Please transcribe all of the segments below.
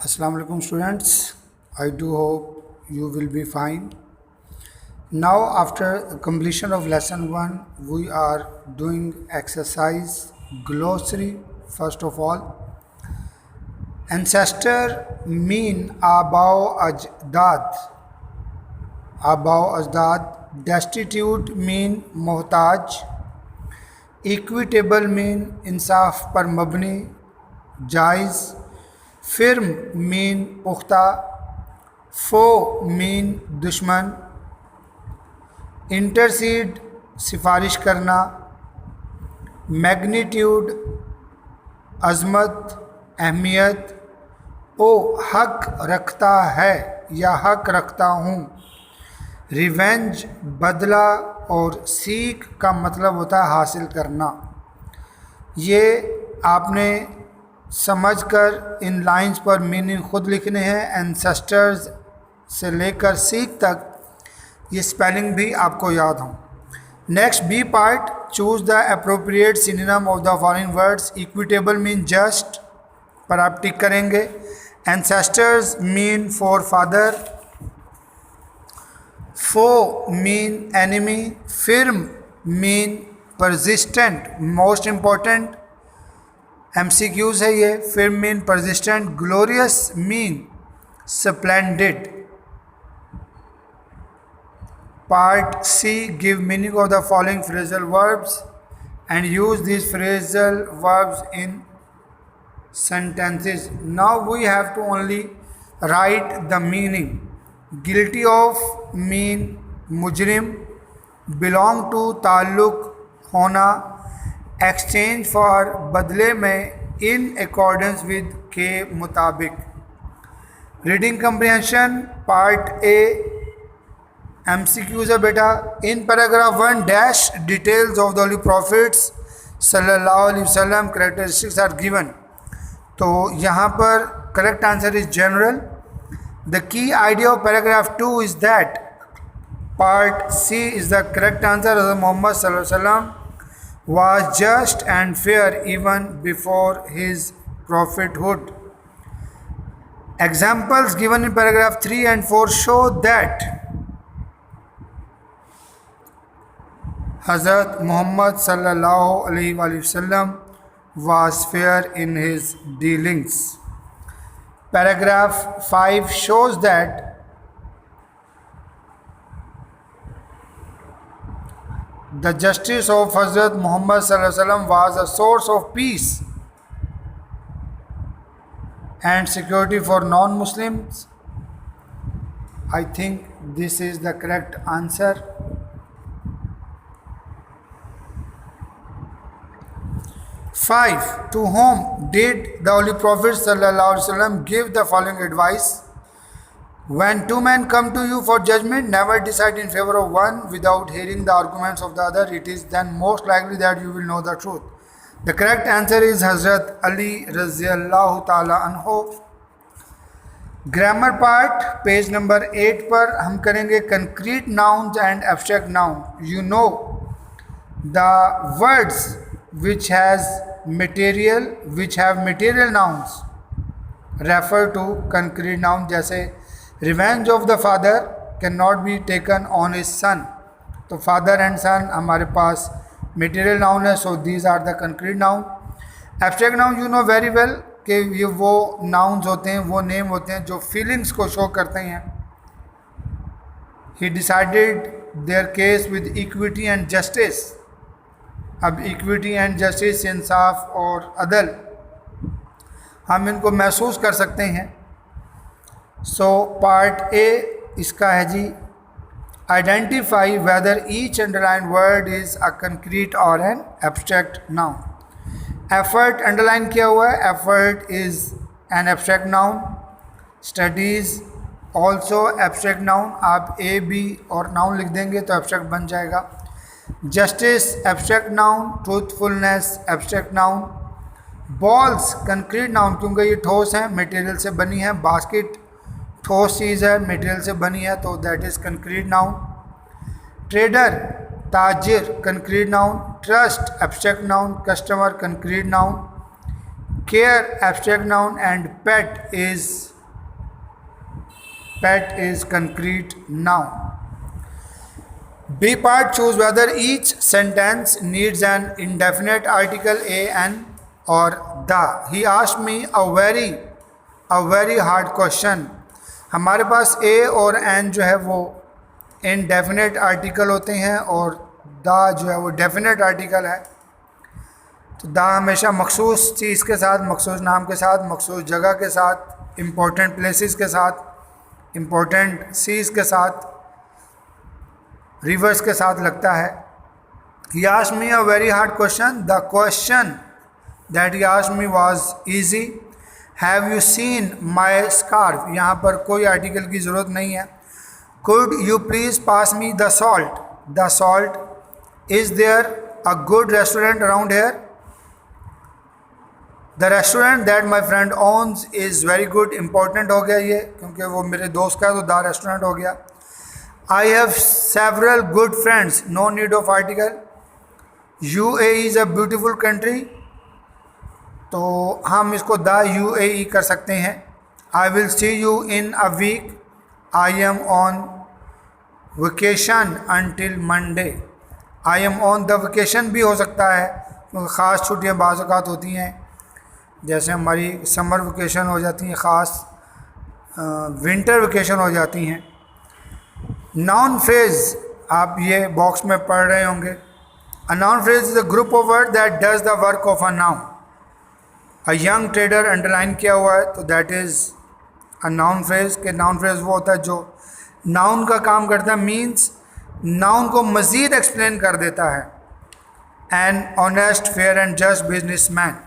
Assalamu alaikum students. I do hope you will be fine. Now after completion of lesson 1 we are doing exercise glossary. First of all, ancestor mean abao ajdad, destitute mean मोहताज, equitable mean इंसाफ पर मबनी जायज़, फिर्म mean पुख्ता, फो mean दुश्मन, intercede सिफारिश करना, magnitude अज़मत अहमियत, ओ हक रखता है या हक रखता हूँ, रिवेंज बदला और सीख का मतलब होता है हासिल करना। ये आपने समझकर इन लाइंस पर मीनिंग खुद लिखने हैं। एंसेस्टर्स से लेकर सीख तक ये स्पेलिंग भी आपको याद हो। Next B part, choose the appropriate synonym of the following words. Equitable mean just पर आप टिक करेंगे। Ancestors mean forefather, foe mean enemy, firm mean persistent, most important MCQs है ये। फिर mean persistent, glorious mean splendid. Part C, give meaning of the following phrasal verbs and use this phrasal verbs in sentences. Now we have to only write the meaning. Guilty of mean मुजरिम, belong to ताल्लुक होना, exchange for बदले में, in accordance with के मुताबिक। Reading comprehension part A MCQs है बेटा। In paragraph 1 dash details of the holy prophets सल्लल्लाहु अलैहि वसल्लम कैरेक्टरिस्टिक्स आर गिवन। तो यहाँ पर correct answer is general. The key idea of paragraph 2 is that part C is the correct answer. Muhammad सल्लल्लाहु अलैहि वसल्लम was just and fair even before his prophethood. Examples given in paragraph 3 and 4 show that Hazrat Muhammad sallallahu alaihi wasallam was fair in his dealings. Paragraph 5 shows that the justice of Hazrat Muhammad sallallahu alaihi wasallam was a source of peace and security for non-Muslims. I think this is the correct answer. 5. To whom did the Holy Prophet sallallahu alaihi wasallam give the following advice? When two men come to you for judgment, never decide in favor of one without hearing the arguments of the other. It is then most likely that you will know the truth. The correct answer is Hazrat Ali Raziyallahu Ta'ala Anhu. Grammar part, page number 8 पर हम करेंगे concrete nouns and abstract noun. You know the words which have material nouns refer to concrete noun. जैसे revenge of the father can not be taken on his son. तो father and son हमारे पास material noun है, so these are the concrete noun. Abstract noun you know very well कि ये वो nouns होते हैं, वो नेम होते हैं जो फीलिंग्स को शो करते हैं। ही decided there case with equity and justice. अब इक्विटी एंड जस्टिस, इंसाफ और अदल, हम इनको महसूस कर सकते हैं। सो पार्ट ए इसका है जी, identify whether each underline word is a concrete or an abstract noun. Effort underline किया हुआ है, effort is an abstract noun. Studies also abstract noun. आप ए बी और नाउन लिख देंगे तो एब्स्ट्रैक्ट बन जाएगा। Justice abstract noun, truthfulness abstract noun. Balls concrete noun क्योंकि ये ठोस हैं, मटेरियल से बनी है। बास्केट ठोस चीज़ है, मटेरियल से बनी है, तो that is concrete noun. Trader ताजिर concrete noun. Trust abstract noun, customer concrete noun. Care abstract noun and pet is Pet is concrete noun. B part, choose whether each sentence needs an indefinite article a, an or the. He asked me a very hard question. हमारे पास a और an जो है वो indefinite article होते हैं और the जो है वो definite article है. तो दा हमेशा मखसूस चीज़ के साथ, मखसूस नाम के साथ, मखसूस जगह के साथ, इम्पोर्टेंट प्लेसेस के साथ, इम्पोर्टेंट सीज़ के साथ, रिवर्स के साथ लगता है. He asked me a very hard question. The question that he asked me was easy. Have you seen my scarf? यहाँ पर कोई आर्टिकल की ज़रूरत नहीं है. Could you please pass me the salt? The salt. Is there a good restaurant around here? The restaurant that my friend owns is very good. Important हो गया ये, क्योंकि वो मेरे दोस्त का है तो द रेस्टोरेंट हो गया. I have several good friends. No need of article. UAE is a beautiful country. तो हम इसको द UAE कर सकते हैं. I will see you in a week. I am on vacation until Monday. I am on the vacation भी हो सकता है, क्योंकि ख़ास छुट्टियाँ बाज़ औक़ात होती हैं, जैसे हमारी समर वेकेशन हो जाती हैं, ख़ास विंटर वेकेशन हो जाती हैं. नाउन फ्रेज आप ये बॉक्स में पढ़ रहे होंगे. A noun phrase is a group of word that does the work of a noun. A young trader underline किया हुआ है, तो that is a noun phrase. के नाउन फ्रेज वो होता है जो नाउन का काम करता है, मीन्स नाउन को मज़ीद एक्सप्लेन कर देता है. An honest fair and just business man.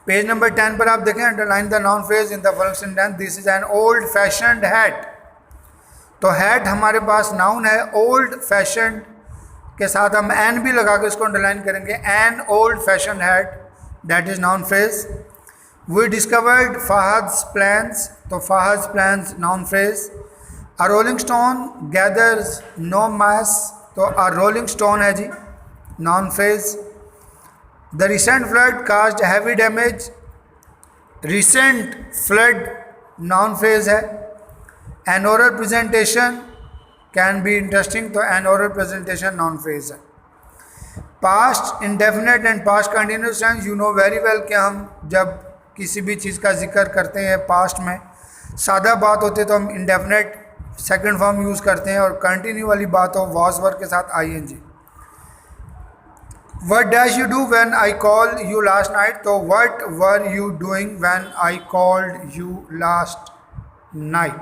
Page number 10 पर आप देखें, underline the noun phrase in the following sentence. This is an old fashioned hat. तो हैट हमारे पास नाउन है. ओल्ड फैशन्ड के साथ हम एन भी लगा के इसको अंडरलाइन करेंगे. An old fashioned hat, that is noun phrase. We discovered Fahad's plans. तो Fahad's plans noun phrase. A rolling stone gathers no moss. तो अ रोलिंग स्टोन है जी, noun phrase. The recent flood caused heavy damage. Recent flood noun phrase है. An oral presentation can be interesting. तो an oral presentation noun phrase है. Past indefinite and past continuous tense, you know very well कि हम जब किसी भी चीज़ का जिक्र करते हैं पास्ट में, सादा बात होते तो हम indefinite सेकेंड फॉर्म यूज़ करते हैं, और कंटिन्यू वाली बात हो was वर्ब के साथ ing. What does you do when I called you last night? तो what were you doing when I called you last night?